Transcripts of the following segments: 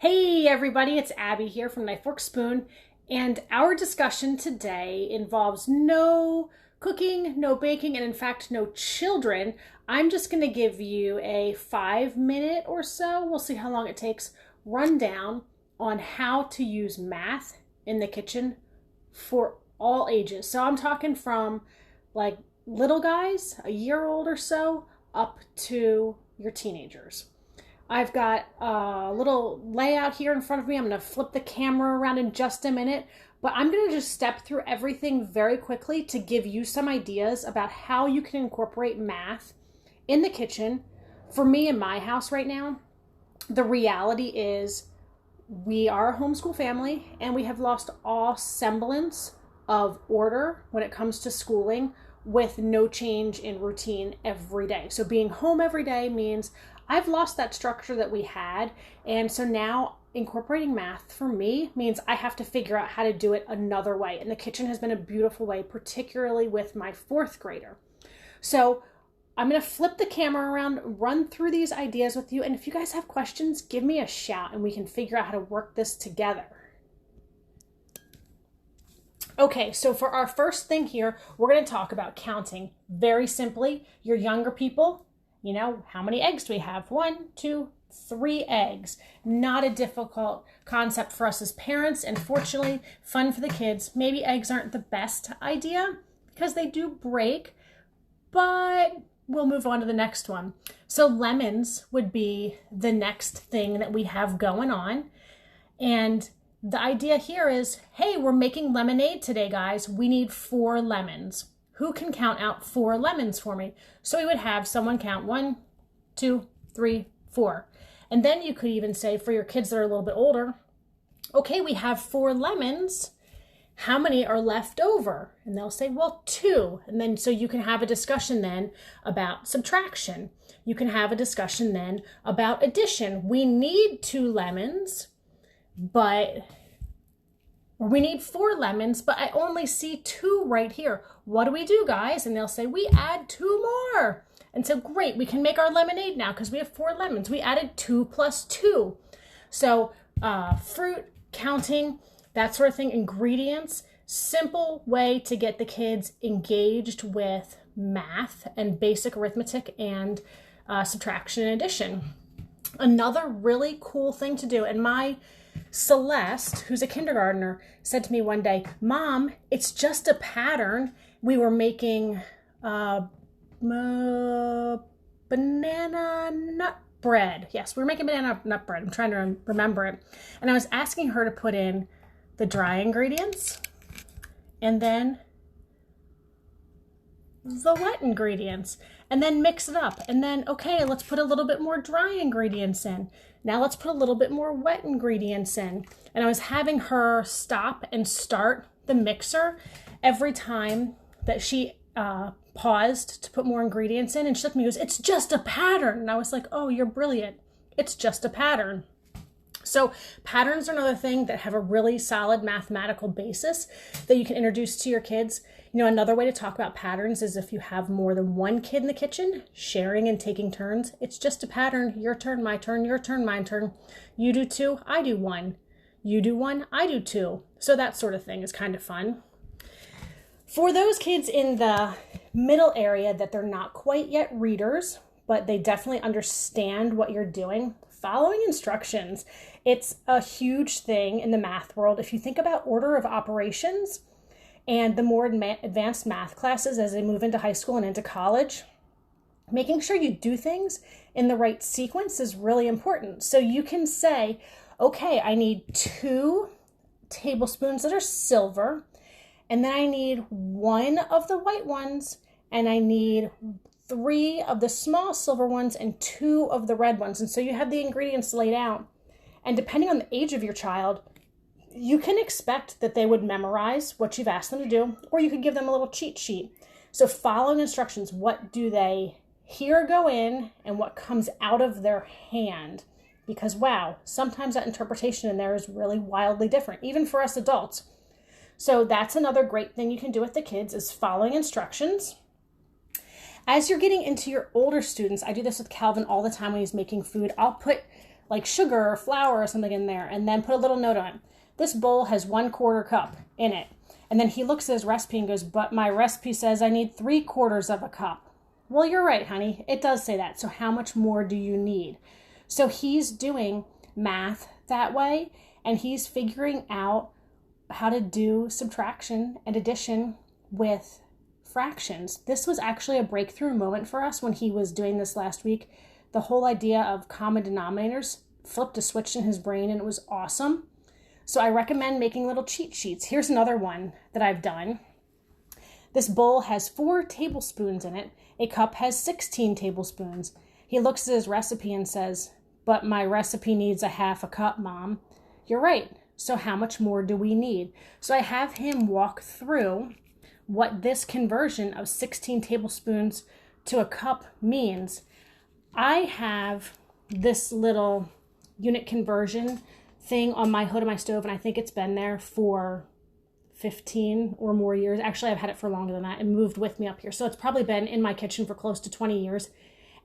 Hey everybody, it's Abby here from Knife Fork Spoon, and our discussion today involves no cooking, no baking, and in fact no children. I'm just going to give you a 5 minute or so, we'll see how long it takes, rundown on how to use math in the kitchen for all ages. So I'm talking from like little guys, a year old or so, up to your teenagers. I've got a little layout here in front of me. I'm going to flip the camera around in just a minute, but I'm going to just step through everything very quickly to give you some ideas about how you can incorporate math in the kitchen. For me in my house right now, the reality is we are a homeschool family and we have lost all semblance of order when it comes to schooling with no change in routine every day. So being home every day means I've lost that structure that we had. And so now incorporating math for me means I have to figure out how to do it another way. And the kitchen has been a beautiful way, particularly with my fourth grader. So I'm going to flip the camera around, run through these ideas with you. And if you guys have questions, give me a shout and we can figure out how to work this together. Okay, so for our first thing here, we're going to talk about counting very simply. Your younger people, you know, how many eggs do we have? 1, 2, 3 eggs. Not a difficult concept for us as parents, and fortunately, fun for the kids. Maybe eggs aren't the best idea because they do break, but we'll move on to the next one. So lemons would be the next thing that we have going on. And the idea here is, hey, we're making lemonade today, guys. We need 4 lemons. Who can count out 4 lemons for me? So we would have someone count 1, 2, 3, 4. And then you could even say for your kids that are a little bit older, okay, we have 4 lemons. How many are left over? And they'll say, well, 2. And then so you can have a discussion then about subtraction. You can have a discussion then about addition. We need 2 lemons, but we need 4 lemons, but I only see 2 right here. What do we do, guys? And they'll say, we add 2 more. And so great, we can make our lemonade now because we have 4 lemons. We added 2 plus 2. So fruit, counting, that sort of thing, ingredients, simple way to get the kids engaged with math and basic arithmetic and subtraction and addition. Another really cool thing to do, and my Celeste, who's a kindergartner, said to me one day, Mom, it's just a pattern. We were making banana nut bread. Yes, we were making banana nut bread. I'm trying to remember it. And I was asking her to put in the dry ingredients and then the wet ingredients and then mix it up. And then, okay, let's put a little bit more dry ingredients in. Now let's put a little bit more wet ingredients in. And I was having her stop and start the mixer every time that she paused to put more ingredients in. And she looked at me and goes, it's just a pattern. And I was like, oh, you're brilliant. It's just a pattern. So patterns are another thing that have a really solid mathematical basis that you can introduce to your kids. You know, another way to talk about patterns is if you have more than one kid in the kitchen, sharing and taking turns. It's just a pattern. Your turn, my turn, your turn, my turn. You do 2, I do 1. You do 1, I do 2. So that sort of thing is kind of fun. For those kids in the middle area that they're not quite yet readers, but they definitely understand what you're doing, following instructions. It's a huge thing in the math world. If you think about order of operations and the more advanced math classes as they move into high school and into college, making sure you do things in the right sequence is really important. So you can say, okay, I need 2 tablespoons that are silver, and then I need 1 of the white ones, and I need 3 of the small silver ones and 2 of the red ones. And so you have the ingredients laid out. And depending on the age of your child, you can expect that they would memorize what you've asked them to do, or you could give them a little cheat sheet. So following instructions, what do they hear go in and what comes out of their hand? Because wow, sometimes that interpretation in there is really wildly different, even for us adults. So that's another great thing you can do with the kids is following instructions. As you're getting into your older students, I do this with Calvin all the time when he's making food. I'll put like sugar or flour or something in there, and then put a little note on it. This bowl has 1/4 cup in it. And then he looks at his recipe and goes, but my recipe says I need 3/4 of a cup. Well, you're right, honey. It does say that. So how much more do you need? So he's doing math that way, and he's figuring out how to do subtraction and addition with fractions. This was actually a breakthrough moment for us when he was doing this last week. The whole idea of common denominators flipped a switch in his brain, and it was awesome. So I recommend making little cheat sheets. Here's another one that I've done. This bowl has 4 tablespoons in it. A cup has 16 tablespoons. He looks at his recipe and says, but my recipe needs 1/2 cup, Mom. You're right. So how much more do we need? So I have him walk through what this conversion of 16 tablespoons to a cup means. I have this little unit conversion thing on my hood of my stove, and I think it's been there for 15 or more years. Actually, I've had it for longer than that. It moved with me up here. So it's probably been in my kitchen for close to 20 years,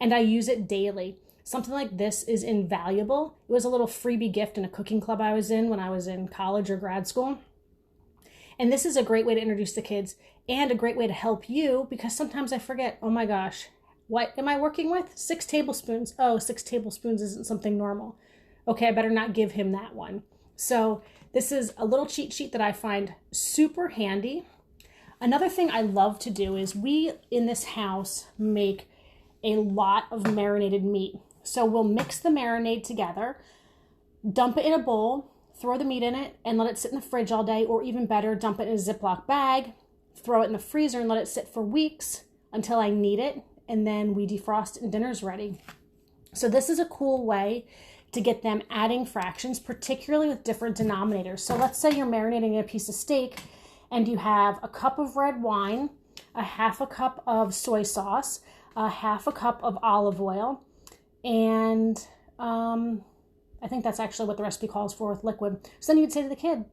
and I use it daily. Something like this is invaluable. It was a little freebie gift in a cooking club I was in when I was in college or grad school. And this is a great way to introduce the kids and a great way to help you, because sometimes I forget, oh my gosh, what am I working with? 6 tablespoons. Oh, 6 tablespoons isn't something normal. Okay, I better not give him that one. So this is a little cheat sheet that I find super handy. Another thing I love to do is we in this house make a lot of marinated meat. So we'll mix the marinade together, dump it in a bowl, throw the meat in it, and let it sit in the fridge all day, or even better, dump it in a Ziploc bag, throw it in the freezer and let it sit for weeks until I need it, and then we defrost it and dinner's ready. So this is a cool way to get them adding fractions, particularly with different denominators. So let's say you're marinating a piece of steak and you have a cup of red wine, 1/2 cup of soy sauce, 1/2 cup of olive oil, and I think that's actually what the recipe calls for with liquid. So then you'd say to the kid,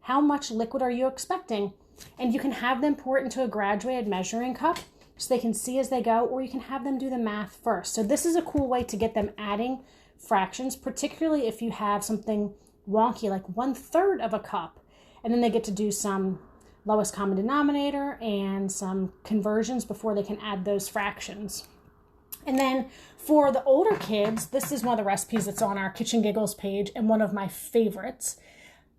how much liquid are you expecting? And you can have them pour it into a graduated measuring cup so they can see as they go, or you can have them do the math first. So this is a cool way to get them adding fractions, particularly if you have something wonky like 1/3 of a cup, and then they get to do some lowest common denominator and some conversions before they can add those fractions. And then for the older kids, this is one of the recipes that's on our Kitchen Giggles page and one of my favorites.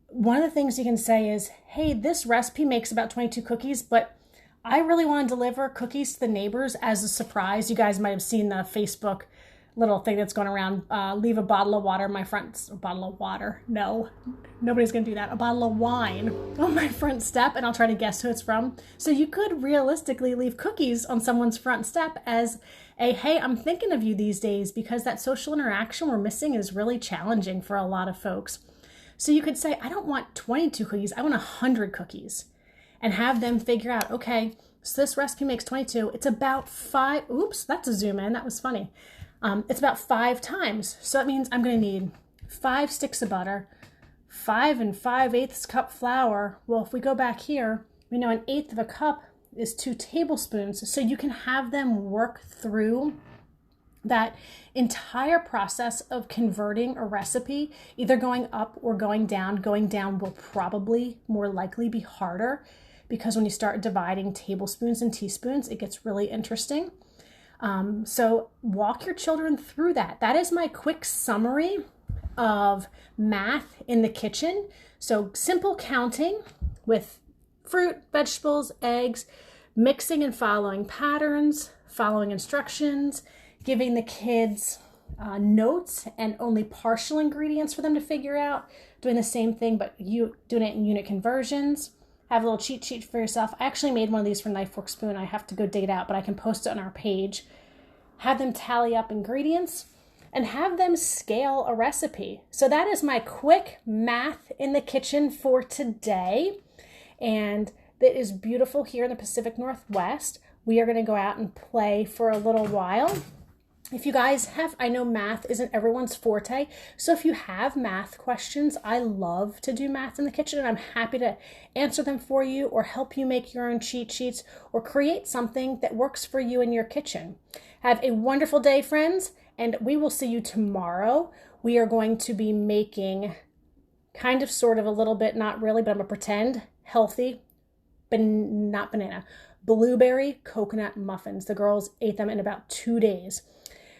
One of the things you can say is, hey, this recipe makes about 22 cookies, but I really want to deliver cookies to the neighbors as a surprise. You guys might have seen the Facebook little thing that's going around, leave a bottle of water on my front, a bottle of water, no, nobody's going to do that, a bottle of wine on my front step, and I'll try to guess who it's from. So you could realistically leave cookies on someone's front step as a, hey, I'm thinking of you these days, because that social interaction we're missing is really challenging for a lot of folks. So you could say, I don't want 22 cookies, I want 100 cookies, and have them figure out, okay, so this recipe makes 22, it's about 5, oops, that's a zoom in, that was funny. It's about 5 times. So that means I'm going to need 5 sticks of butter, 5 5/8 cup flour. Well, if we go back here, we know 1/8 of a cup is 2 tablespoons. So you can have them work through that entire process of converting a recipe, either going up or going down. Going down will probably more likely be harder, because when you start dividing tablespoons and teaspoons, it gets really interesting. So walk your children through that. That is my quick summary of math in the kitchen. So simple counting with fruit, vegetables, eggs, mixing and following patterns, following instructions, giving the kids notes and only partial ingredients for them to figure out, doing the same thing, but you doing it in unit conversions. Have a little cheat sheet for yourself. I actually made one of these for Knife, Fork, Spoon. I have to go dig it out, but I can post it on our page. Have them tally up ingredients and have them scale a recipe. So that is my quick math in the kitchen for today. And that is beautiful here in the Pacific Northwest. We are going to go out and play for a little while. If you guys have, I know math isn't everyone's forte, so if you have math questions, I love to do math in the kitchen, and I'm happy to answer them for you or help you make your own cheat sheets or create something that works for you in your kitchen. Have a wonderful day, friends, and we will see you tomorrow we are going to be making kind of sort of a little bit, not really, but I'm gonna pretend healthy, but not banana, blueberry coconut muffins. The girls ate them in about 2 days.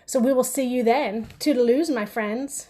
So we will see you then. Toodaloos, my friends.